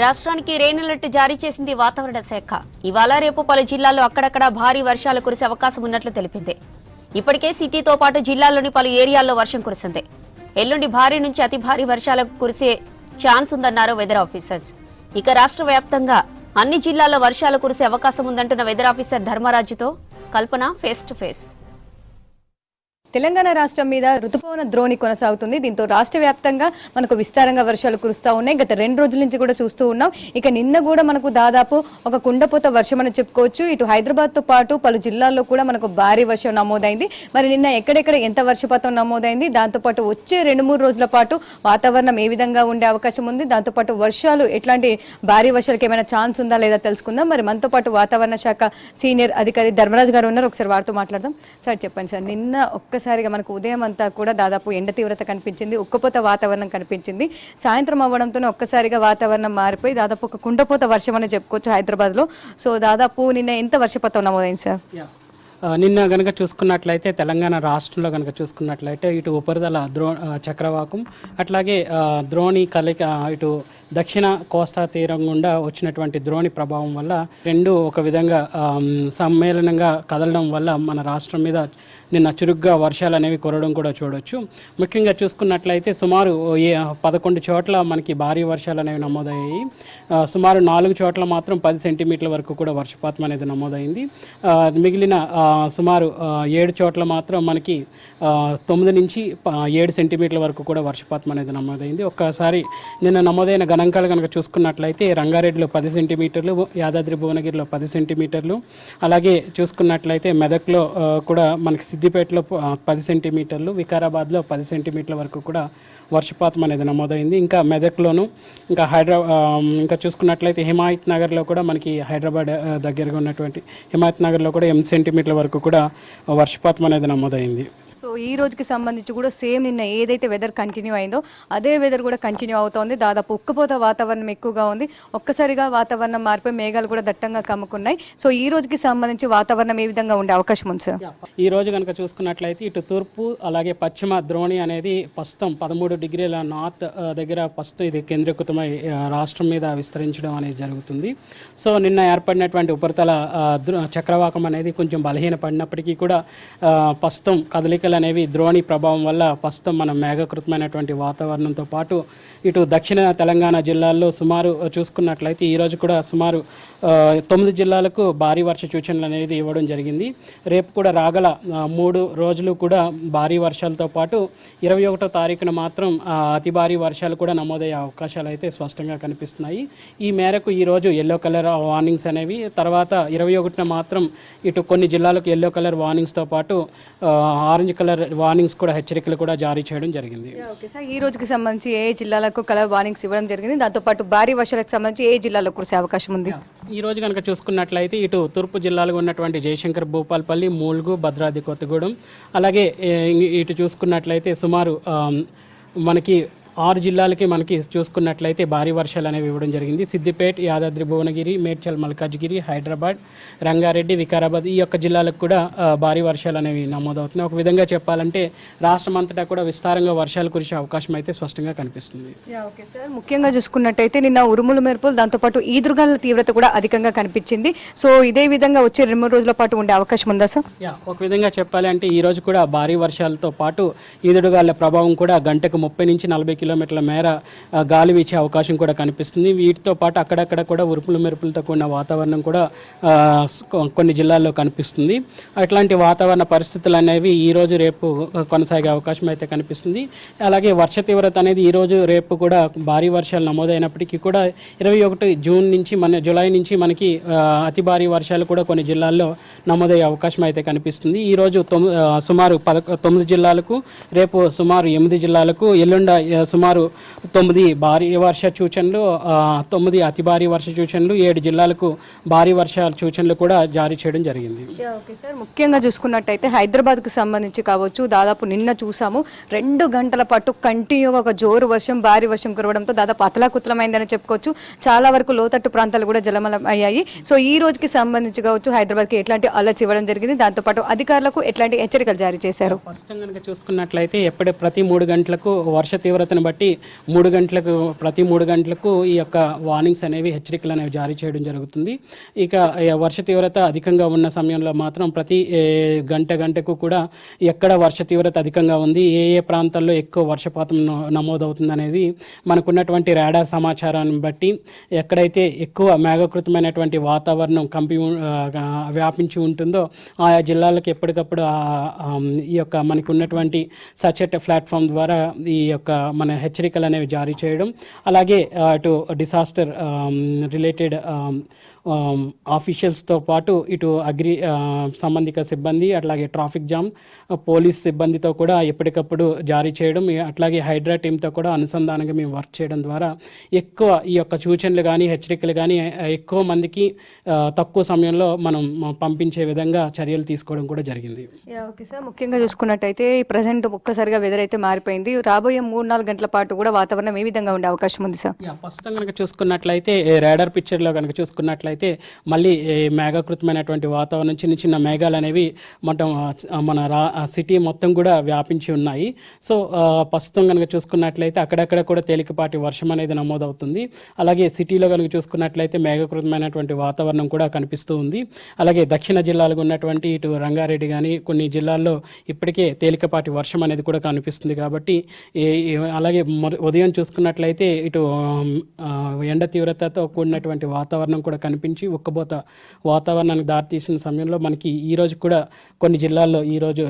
రాష్ట్రానికి rain alert జారీ చేసింది వాతావరణ శాఖ. ఇవాళ రేపు పలు జిల్లాల్లో అక్కడక్కడ భారీ వర్షాలు కురిసే అవకాశం ఉన్నట్లు తెలిపింది. ఇప్పటికే సిటీతో పాటు జిల్లాల్లోని పలు ఏరియాల్లో వర్షం కురిసింది. ఎల్లుండి భారీ నుంచి అతి భారీ వర్షాలకు కురిసే ఛాన్స్ ఉందన్నారు వెదర్ ఆఫీసర్స్. ఇక రాష్ట్ర వ్యాప్తంగా అన్ని జిల్లాల్లో వర్షాలు కురిసే అవకాశం ఉందంటున్న వెదర్ ఆఫీసర్ ధర్మరాజుతో Kalpana face to face. Telangana రాష్ట్రం మీద రుతుపవన ద్రోణి కొనసాగుతుంది. దీంతో రాష్ట్ర వ్యాప్తంగా మనకు విస్తారంగా వర్షాలు కురుస్తూ ఉన్నాయి. గత 2 రోజుల నుంచి కూడా చూస్తూ ఉన్నాం. ఇక నిన్న కూడా మనకు దాదాపు ఒక కుండపోత వర్షం అని చెప్పుకోవచ్చు. ఇటు హైదరాబాద్తో పాటు పలు జిల్లాల్లో కూడా మనకు భారీ వర్షం నమోదైంది. మరి నిన్న ఎక్కడెక్కడ ఎంత వర్షపాతం నమోదైంది, దాంతోపాటు వచ్చే 2-3 రోజుల పాటు వాతావరణం ఏ విధంగా ఉండే అవకాశం ఉంది, దాంతోపాటు వర్షాలు ఎట్లాంటి భారీ వర్షాలకు ఏమైనా ఛాన్స్ ఉందా లేదా తెలుసుకుందాం. మరి మనతో పాటు వాతావరణ శాఖ సీనియర్ అధికారి ధర్మరాజు గారు ఉన్నారు. ఒకసారి వారితో మాట్లాడదాం. సార్ చెప్పండి సార్, నిన్న ఒక్కసారిగా మనకు ఉదయం అంతా కూడా దాదాపు ఎండ తీవ్రత కనిపించింది, ఉక్కపోత వాతావరణం కనిపించింది. సాయంత్రం అవ్వడంతోనే ఒక్కసారిగా వాతావరణం మారిపోయి దాదాపు ఒక కుండపోత వర్షం అని చెప్పుకోవచ్చు హైదరాబాద్లో. సో దాదాపు నిన్న ఎంత వర్షపాతం నమోదైంది సార్? నిన్న కనుక చూసుకున్నట్లయితే తెలంగాణ రాష్ట్రంలో కనుక చూసుకున్నట్లయితే ఇటు ఉపరితల చక్రవాకం అట్లాగే ద్రోణి కలయిక ఇటు దక్షిణ కోస్తా తీరం గుండా వచ్చినటువంటి ద్రోణి ప్రభావం వల్ల రెండు ఒక విధంగా సమ్మేళనంగా కదలడం వల్ల మన రాష్ట్రం మీద నిన్న చురుగ్గా వర్షాలు అనేవి కురవడం కూడా చూడవచ్చు. ముఖ్యంగా చూసుకున్నట్లయితే సుమారు 11 చోట్ల మనకి భారీ వర్షాలు అనేవి నమోదయ్యాయి. సుమారు 4 చోట్ల మాత్రం 10 సెంటీమీటర్ల వరకు కూడా వర్షపాతం అనేది నమోదైంది. మిగిలిన సుమారు 7 చోట్ల మాత్రం మనకి 9 నుంచి 7 సెంటీమీటర్ల వరకు కూడా వర్షపాతం అనేది నమోదైంది. ఒక్కసారి నిన్న నమోదైన గణాంకాలు కనుక చూసుకున్నట్లయితే రంగారెడ్డిలో 10 సెంటీమీటర్లు, యాదాద్రి భువనగిరిలో 10 సెంటీమీటర్లు, అలాగే చూసుకున్నట్లయితే మెదక్లో కూడా మనకి సిద్దిపేటలో 10 సెంటీమీటర్లు, వికారాబాద్లో 10 సెంటీమీటర్ల వరకు కూడా వర్షపాతం అనేది నమోదైంది. ఇంకా మెదక్లోను ఇంకా చూసుకున్నట్లయితే హిమాయత్ నగర్లో కూడా మనకి హైదరాబాద్ దగ్గరగా ఉన్నటువంటి హిమాయత్ నగర్లో కూడా 8 సెంటీమీటర్ల వరకు కూడా వర్షపాతం అనేది నమోదైంది. సో ఈ రోజుకి సంబంధించి కూడా సేమ్ నిన్న ఏదైతే వెదర్ కంటిన్యూ అయిందో అదే వెదర్ కూడా కంటిన్యూ అవుతోంది. దాదాపు ఉక్కపోత వాతావరణం ఎక్కువగా ఉంది. ఒక్కసారిగా వాతావరణం మారిపోయి మేఘాలు కూడా దట్టంగా కమ్ముకున్నాయి. సో ఈ రోజుకి సంబంధించి వాతావరణం ఏ విధంగా ఉండే అవకాశం ఉంది సార్? ఈ రోజు కనుక చూసుకున్నట్లయితే ఇటు తూర్పు అలాగే పశ్చిమ ద్రోణి అనేది ప్రస్తుతం 13 డిగ్రీల నార్త్ దగ్గర ప్రస్తుతం ఇది కేంద్రీకృతమై రాష్ట్రం మీద విస్తరించడం అనేది జరుగుతుంది. సో నిన్న ఏర్పడినటువంటి ఉపరితల చక్రవాకం అనేది కొంచెం బలహీనపడినప్పటికీ కూడా ప్రస్తుతం కదలికలు అనేవి ద్రోణి ప్రభావం వల్ల ప్రస్తుతం మనం మేఘకృతమైనటువంటి వాతావరణంతో పాటు ఇటు దక్షిణ తెలంగాణ జిల్లాల్లో సుమారు చూసుకున్నట్లయితే ఈరోజు కూడా సుమారు 9 జిల్లాలకు భారీ వర్ష సూచనలు అనేది ఇవ్వడం జరిగింది. రేపు కూడా రాగల 3 రోజులు కూడా భారీ వర్షాలతో పాటు 21వ తారీఖున మాత్రం అతి భారీ వర్షాలు కూడా నమోదయ్యే అవకాశాలు అయితే స్పష్టంగా కనిపిస్తున్నాయి. ఈ మేరకు ఈరోజు ఎల్లో కలర్ వార్నింగ్స్ అనేవి, తర్వాత 21న మాత్రం ఇటు కొన్ని జిల్లాలకు ఎల్లో కలర్ వార్నింగ్స్తో పాటు ఆరెంజ్ కలర్ వార్నింగ్స్ కూడా హెచ్చరికలు కూడా జారీ చేయడం జరిగింది. ఓకే సార్, ఈ రోజుకి సంబంధించి ఏ జిల్లాలకు కలర్ వార్నింగ్స్ ఇవ్వడం జరిగింది, దాంతోపాటు భారీ వర్షాలకు సంబంధించి ఏ జిల్లాలో కురిసే అవకాశం ఉంది? ఈ రోజు కనుక చూసుకున్నట్లయితే ఇటు తూర్పు జిల్లాలో ఉన్నటువంటి జయశంకర్, భూపాల్పల్లి, మూల్గు, భద్రాద్రి కొత్తగూడెం, అలాగే ఇటు చూసుకున్నట్లయితే సుమారు మనకి 6 జిల్లాలకి మనకి చూసుకున్నట్లయితే భారీ వర్షాలు అనేవి ఇవ్వడం జరిగింది. సిద్దిపేట, యాదాద్రి భువనగిరి, మేడ్చల్ మల్కాజ్గిరి, హైదరాబాద్, రంగారెడ్డి, వికారాబాద్ ఈ యొక్క జిల్లాలకు కూడా భారీ వర్షాలు అనేవి నమోదవుతున్నాయి. ఒక విధంగా చెప్పాలంటే రాష్ట్రం అంతటా కూడా విస్తారంగా వర్షాలు కురిసే అవకాశం అయితే స్పష్టంగా కనిపిస్తుంది. ఓకే సార్, ముఖ్యంగా చూసుకున్నట్టయితే నిన్న ఉరుములు మెరుపులు, దాంతోపాటు ఈదురుగాల తీవ్రత కూడా అధికంగా కనిపించింది. సో ఇదే విధంగా వచ్చే 2-3 రోజుల పాటు ఉండే అవకాశం ఉందా సార్? ఒక విధంగా చెప్పాలి అంటే ఈ రోజు కూడా భారీ వర్షాలతో పాటు ఈదురుగాల ప్రభావం కూడా గంటకు 30 నుంచి 40 కిలోమీటర్ల మేర గాలి వీచే అవకాశం కూడా కనిపిస్తుంది. వీటితో పాటు అక్కడక్కడ కూడా ఉరుపులు మెరుపులతో కూడిన వాతావరణం కూడా కొన్ని జిల్లాల్లో కనిపిస్తుంది. అట్లాంటి వాతావరణ పరిస్థితులు అనేవి ఈరోజు రేపు కొనసాగే అవకాశం అయితే కనిపిస్తుంది. అలాగే వర్ష తీవ్రత అనేది ఈరోజు రేపు కూడా భారీ వర్షాలు నమోదైనప్పటికీ కూడా 21 జూన్ నుంచి జూలై నుంచి మనకి అతి భారీ వర్షాలు కూడా కొన్ని జిల్లాల్లో నమోదయ్యే అవకాశం అయితే కనిపిస్తుంది. ఈరోజు సుమారు 9 జిల్లాలకు, రేపు సుమారు 8 జిల్లాలకు, ఎల్లుండ సుమారు 9 భారీ వర్ష సూచనలు, 9 అతి భారీ వర్ష సూచనలు, 7 జిల్లాలకు భారీ వర్షాల సూచనలు కూడా జారీ చేయడం జరిగింది. ఓకే సార్, ముఖ్యంగా చూసుకున్నట్టయితే హైదరాబాద్కు సంబంధించి కావచ్చు, దాదాపు నిన్న చూసాము 2 గంటల పాటు కంటిన్యూగా ఒక జోరు వర్షం, భారీ వర్షం కురవడంతో దాదాపు అతలాకుతలమైందని చెప్పుకోవచ్చు. చాలా వరకు లోతట్టు ప్రాంతాలు కూడా జలమలం అయ్యాయి. సో ఈ రోజుకి సంబంధించి కావచ్చు హైదరాబాద్కి ఎట్లాంటి అలర్ట్స్ ఇవ్వడం జరిగింది, దాంతోపాటు అధికారులకు ఎట్లాంటి హెచ్చరికలు జారీ చేశారు? స్పష్టంగా కనుక చూసుకున్నట్లయితే ప్రతి 3 గంటలకు వర్ష తీవ్రతను తీరికను బట్టి ప్రతి 3 గంటలకు ఈ యొక్క వార్నింగ్స్ అనేవి హెచ్చరికలు అనేవి జారీ చేయడం జరుగుతుంది. ఇక వర్ష తీవ్రత అధికంగా ఉన్న సమయంలో మాత్రం ప్రతి గంటకు కూడా ఎక్కడ వర్ష తీవ్రత అధికంగా ఉంది, ఏ ప్రాంతాల్లో ఎక్కువ వర్షపాతం నమోదవుతుంది అనేది మనకున్నటువంటి రాడార్ సమాచారాన్ని బట్టి ఎక్కడైతే ఎక్కువ మేఘకృతమైనటువంటి వాతావరణం వ్యాపించి ఉంటుందో ఆయా జిల్లాలకు ఎప్పటికప్పుడు ఈ యొక్క మనకు ఉన్నటువంటి సచెట్ ప్లాట్ఫామ్ ద్వారా ఈ యొక్క మన హెచ్చరికలు అనేవి జారీ చేయడం, అలాగే అటు డిసాస్టర్ రిలేటెడ్ ఆఫీషియల్స్తో పాటు ఇటు సంబంధిక సిబ్బంది, అట్లాగే ట్రాఫిక్ జామ్ పోలీస్ సిబ్బందితో కూడా ఎప్పటికప్పుడు జారీ చేయడం, అట్లాగే హైడ్రా టీంతో కూడా అనుసంధానంగా మేము వర్క్ చేయడం ద్వారా ఎక్కువ ఈ యొక్క సూచనలు కానీ హెచ్చరికలు కానీ ఎక్కువ మందికి తక్కువ సమయంలో మనం పంపించే విధంగా చర్యలు తీసుకోవడం కూడా జరిగింది. ఓకే సార్, ముఖ్యంగా చూసుకున్నట్టయితే ప్రజెంట్ ఒక్కసారిగా వెదర్ అయితే మారిపోయింది. రాబోయే 3-4 గంటల పాటు కూడా వాతావరణం ఏ విధంగా ఉండే అవకాశం ఉంది సార్? ప్రస్తుతం కనుక చూసుకున్నట్లయితే రాడార్ పిక్చర్లో కనుక చూసుకున్నట్లయితే మళ్ళీ మేఘాకృతమైనటువంటి వాతావరణం, చిన్న చిన్న మేఘాలు అనేవి మన సిటీ మొత్తం కూడా వ్యాపించి ఉన్నాయి. సో ప్రస్తుతం కనుక చూసుకున్నట్లయితే అక్కడక్కడ కూడా తేలికపాటి వర్షం అనేది నమోదవుతుంది. అలాగే సిటీలో కనుక చూసుకున్నట్లయితే మేఘకృతమైనటువంటి వాతావరణం కూడా కనిపిస్తూ ఉంది. అలాగే దక్షిణ జిల్లాలకు ఉన్నటువంటి ఇటు రంగారెడ్డి కానీ కొన్ని జిల్లాల్లో ఇప్పటికే తేలికపాటి వర్షం అనేది కూడా కనిపిస్తుంది. కాబట్టి అలాగే ఉదయం చూసుకున్నట్లయితే ఇటు ఎండ తీవ్రతతో కూడినటువంటి వాతావరణం కూడా కనిపించి ఉక్కబోత వాతావరణానికి దారితీసిన సమయంలో మనకి ఈరోజు కూడా కొన్ని జిల్లాల్లో ఈరోజు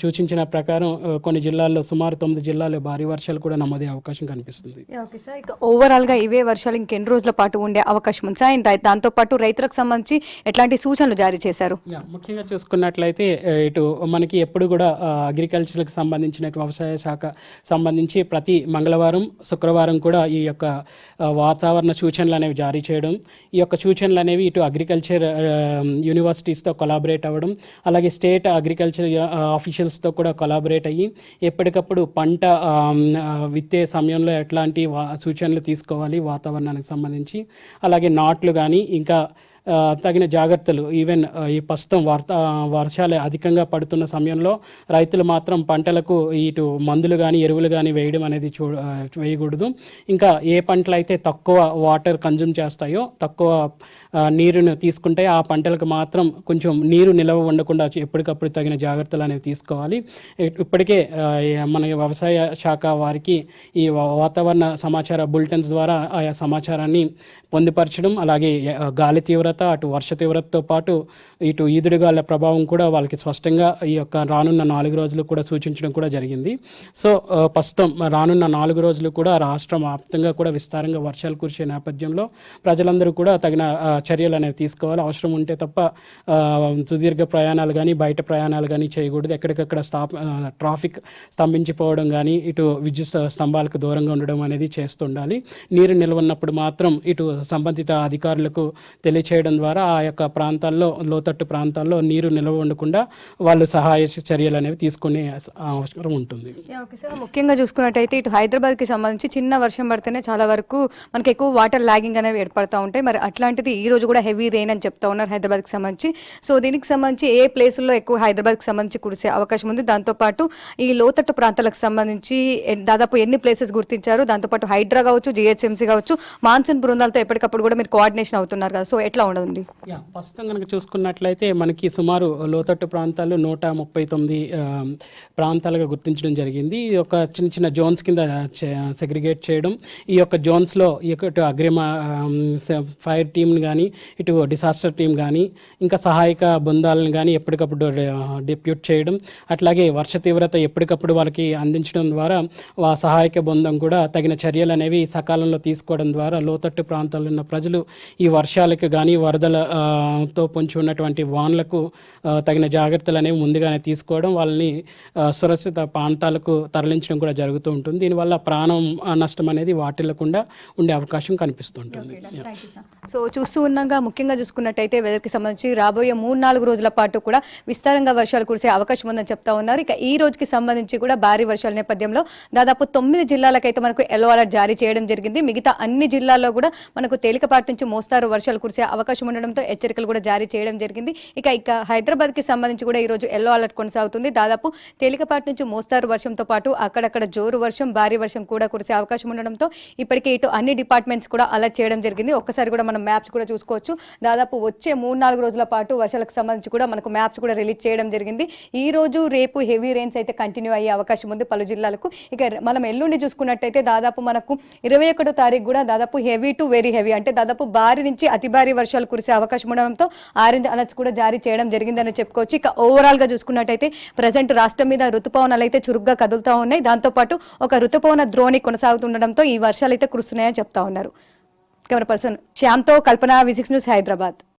సూచించిన ప్రకారం కొన్ని జిల్లాల్లో సుమారు 9 జిల్లాల్లో భారీ వర్షాలు కూడా నమోదే అవకాశం కనిపిస్తుంది. ఓకే సార్, ఇక ఓవరాల్గా ఇవే వర్షాలు ఇంకెన్ని రోజుల పాటు ఉండే అవకాశం ఉంది సార్? అండ్ దాంతోపాటు రైతులకు సంబంధించి ఎట్లాంటి సూచనలు జారీ చేశారు? ముఖ్యంగా చూసుకున్నట్లయితే ఇటు మనకి ఎప్పుడు కూడా అగ్రికల్చర్కి సంబంధించిన వ్యవసాయ శాఖ సంబంధించి ప్రతి మంగళవారం శుక్రవారం కూడా ఈ యొక్క వాతావరణ సూచనలు అనేవి జారీ చేయడం, ఈ యొక్క సూచనలు అనేవి ఇటు అగ్రికల్చర్ యూనివర్సిటీస్తో కొలాబరేట్ అవ్వడం, అలాగే స్టేట్ అగ్రికల్చర్ ఆఫీషియల్స్తో కూడా కొలాబరేట్ అయ్యి ఎప్పటికప్పుడు పంట విత్తే సమయంలో ఎట్లాంటి సూచనలు తీసుకోవాలి వాతావరణానికి సంబంధించి, అలాగే నాట్లు కానీ ఇంకా తగిన జాగ్రత్తలు ఈవెన్ ఈ ప్రస్తుతం వర్షాలు అధికంగా పడుతున్న సమయంలో రైతులు మాత్రం పంటలకు ఇటు మందులు కానీ ఎరువులు కానీ వేయడం అనేది వేయకూడదు. ఇంకా ఏ పంటలు అయితే తక్కువ వాటర్ కన్జ్యూమ్ చేస్తాయో, తక్కువ నీరును తీసుకుంటాయో ఆ పంటలకు మాత్రం కొంచెం నీరు నిల్వ ఉండకుండా ఎప్పటికప్పుడు తగిన జాగ్రత్తలు అనేవి తీసుకోవాలి. ఇప్పటికే మన వ్యవసాయ శాఖ వారికి ఈ వాతావరణ సమాచార బులెటిన్స్ ద్వారా ఆయా సమాచారాన్ని పొందుపరచడం, అలాగే గాలి తీవ్రత అటు వర్ష తీవ్రతతో పాటు ఇటు ఈదురుగాల ప్రభావం కూడా వాళ్ళకి స్పష్టంగా ఈ యొక్క రానున్న 4 రోజులు కూడా సూచించడం కూడా జరిగింది. సో ప్రస్తుతం రానున్న 4 రోజులు కూడా రాష్ట్రం వ్యాప్తంగా కూడా విస్తారంగా వర్షాలు కురిసే నేపథ్యంలో ప్రజలందరూ కూడా తగిన చర్యలు అనేవి తీసుకోవాలి. అవసరం ఉంటే తప్ప సుదీర్ఘ ప్రయాణాలు కానీ బయట ప్రయాణాలు కానీ చేయకూడదు. ఎక్కడికక్కడ ట్రాఫిక్ స్తంభించిపోవడం కానీ ఇటు విద్యుత్ స్తంభాలకు దూరంగా ఉండడం అనేది చేస్తుండాలి. నీరు నిల్వన్నప్పుడు మాత్రం ఇటు సంబంధిత అధికారులకు తెలియచేయడం ద్వారా ఆ యొక్క ప్రాంతాల్లో లోతట్టు ప్రాంతాల్లో నీరు నిల్వ ఉండకుండా వాళ్ళు సహాయ చర్యలు అనేవి తీసుకునే అవసరం ఉంటుంది. ఓకే సార్, ముఖ్యంగా చూసుకున్నట్టయితే ఇటు హైదరాబాద్కి సంబంధించి చిన్న వర్షం పడితేనే చాలా వరకు మనకి ఎక్కువ వాటర్ లాగింగ్ అనేవి ఏర్పడుతూ ఉంటాయి. మరి అట్లాంటిది ఈ రోజు కూడా హెవీ రెయిన్ అని చెప్తా ఉన్నారు హైదరాబాద్కి సంబంధించి. సో దీనికి సంబంధించి ఏ ప్లేసుల్లో ఎక్కువ హైదరాబాద్కి సంబంధించి కురిసే అవకాశం ఉంది? దాంతోపాటు ఈ లోతట్టు ప్రాంతాలకు సంబంధించి దాదాపు ఎన్ని ప్లేసెస్ గుర్తించారు? దాంతోపాటు హైడ్రా కావచ్చు, జిహెచ్ఎంసీ కావచ్చు, మాన్సూన్ బృందాలతో ఎప్పటికప్పుడు కూడా మీరు కోఆర్డినేషన్ అవుతున్నారు కదా, సో ఎట్లా ఉండదు? ప్రస్తుతం కనుక చూసుకున్నట్లయితే మనకి సుమారు లోతట్టు ప్రాంతాలు 139 ప్రాంతాలుగా గుర్తించడం జరిగింది. ఈ యొక్క చిన్న చిన్న జోన్స్ కింద సెగ్రిగేట్ చేయడం, ఈ యొక్క జోన్స్లో ఇటు ఫైర్ టీంని కానీ ఇటు డిసాస్టర్ టీం కానీ ఇంకా సహాయక బృందాలను కానీ ఎప్పటికప్పుడు డిప్యూట్ చేయడం, అట్లాగే వర్ష తీవ్రత ఎప్పటికప్పుడు వాళ్ళకి అందించడం ద్వారా సహాయక బృందం కూడా తగిన చర్యలు అనేవి సకాలంలో తీసుకోవడం ద్వారా లోతట్టు ప్రాంతాల్లో ఉన్న ప్రజలు ఈ వర్షాలకు కానీ వరదలతో పొంచి ఉన్నటువంటి వానలకు తగిన జాగ్రత్తలు అనేవి ముందుగానే తీసుకోవడం, వాళ్ళని సురక్షిత ప్రాంతాలకు తరలించడం కూడా జరుగుతూ ఉంటుంది. దీనివల్ల ప్రాణం నష్టం అనేది వాటిల్లకుండా ఉండే అవకాశం కనిపిస్తుంటుంది. సో చూస్తూ ఉన్నాగా ముఖ్యంగా చూసుకున్నట్టయితే వెదర్కి సంబంధించి రాబోయే 3-4 రోజుల పాటు కూడా విస్తారంగా వర్షాలు కురిసే అవకాశం ఉందని చెప్తా ఉన్నారు. ఇక ఈ రోజుకి సంబంధించి కూడా భారీ వర్షాల నేపథ్యంలో దాదాపు 9 జిల్లాలకైతే మనకు ఎల్లో అలర్ట్ జారీ చేయడం జరిగింది. మిగతా అన్ని జిల్లాల్లో కూడా మనకు తేలికపాటి నుంచి మోస్తారు వర్షాలు కురిసే అవకాశం అవకాశం ఉండడంతో హెచ్చరికలు కూడా జారీ చేయడం జరిగింది. ఇక హైదరాబాద్కి సంబంధించి కూడా ఈరోజు ఎల్లో అలర్ట్ కొనసాగుతుంది. దాదాపు తేలికపాటి నుంచి మోస్తారు వర్షంతో పాటు అక్కడక్కడ జోరు వర్షం, భారీ వర్షం కూడా కురిసే అవకాశం ఉండడంతో ఇప్పటికే ఇటు అన్ని డిపార్ట్మెంట్స్ కూడా అలర్ట్ చేయడం జరిగింది. ఒక్కసారి కూడా మనం మ్యాప్స్ కూడా చూసుకోవచ్చు. దాదాపు వచ్చే 3-4 రోజుల పాటు వర్షాలకు సంబంధించి కూడా మనకు మ్యాప్స్ కూడా రిలీజ్ చేయడం జరిగింది. ఈ రోజు రేపు హెవీ రెయిన్స్ అయితే కంటిన్యూ అయ్యే అవకాశం ఉంది పలు జిల్లాలకు. ఇక మనం ఎల్లుండి చూసుకున్నట్టయితే దాదాపు మనకు 21వ తారీఖు కూడా దాదాపు హెవీ టు వెరీ హెవీ అంటే దాదాపు భారీ నుంచి అతి భారీ వర్షాలు కురిసే అవకాశం ఉండడంతో ఆరెంజ్ అలర్ట్స్ కూడా జారీ చేయడం జరిగిందని చెప్పుకోవచ్చు. ఇక ఓవరాల్ గా చూసుకున్నట్టయితే ప్రజెంట్ రాష్ట్రం మీద రుతుపవనాలు అయితే చురుగ్గా కదులుతూ ఉన్నాయి. దాంతోపాటు ఒక రుతుపవన ద్రోణి కొనసాగుతుండడంతో ఈ వర్షాలు అయితే కురుస్తున్నాయని చెప్తా ఉన్నారు. కెమెరా పర్సన్ శ్యామ్తో కల్పన, V6 న్యూస్, హైదరాబాద్.